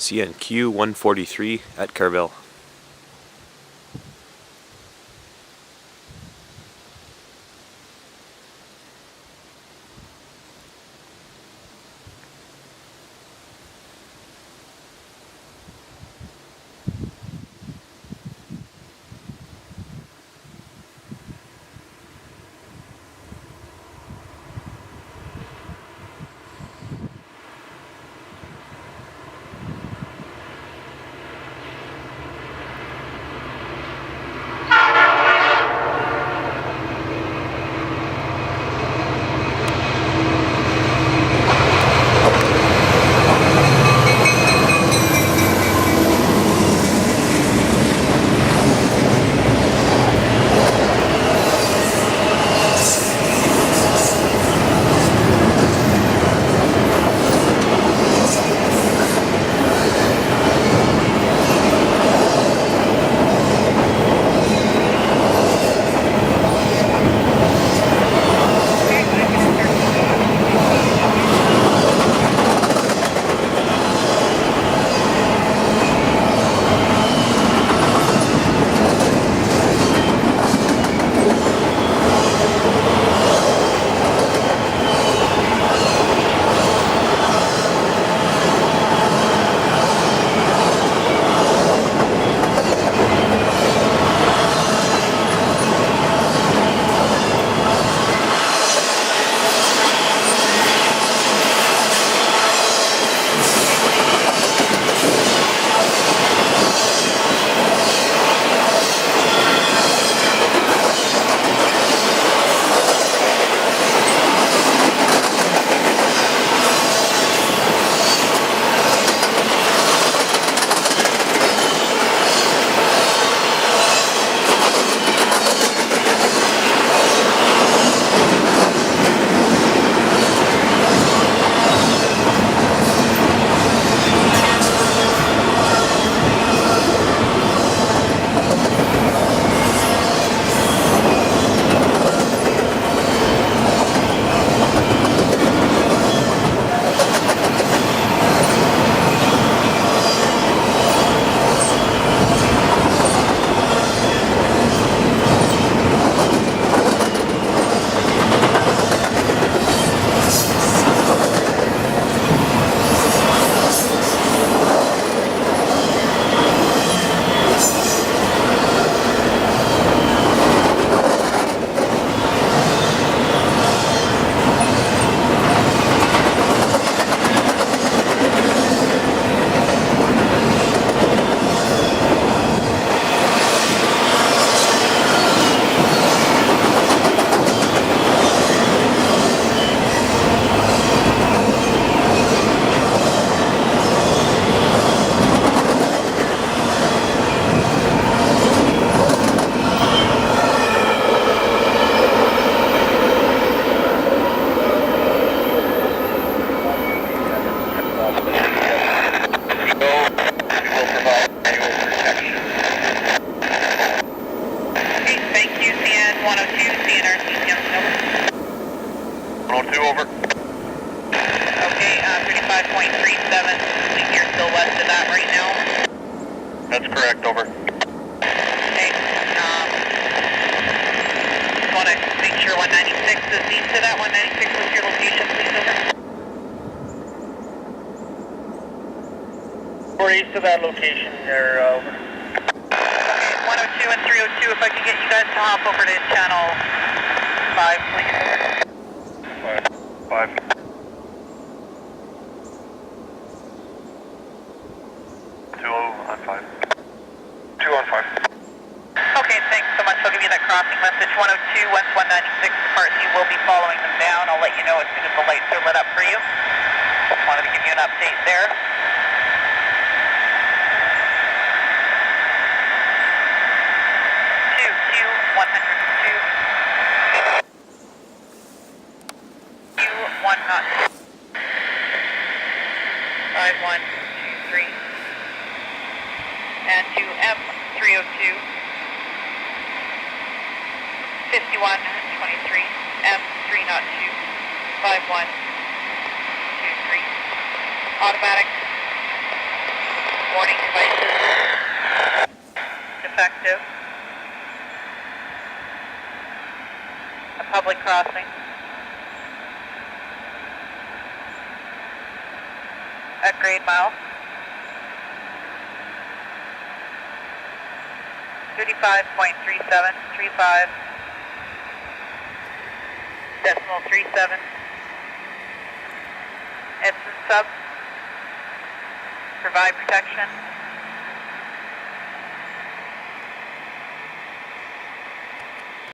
CNQ 143 at Carvel. That's correct, over. Okay, just want to make sure 196 is east of that. 196 was your location, please, over. We're east of that location there, over. Okay, 102 and 302, if I could get you guys to hop over to channel 5, please, over. 5. Okay, thanks so much. I'll give you that crossing message. 102, once 196 departs, you will be following them down. I'll let you know as soon as the lights are lit up for you. Wanted to give you an update there. Q1 knot. 5123. And to M302. 5123. M302. 5123. Automatic. boarding devices. Defective. A public crossing. At grade mile. 35.3735. Decimal 37. Epson sub. Provide protection.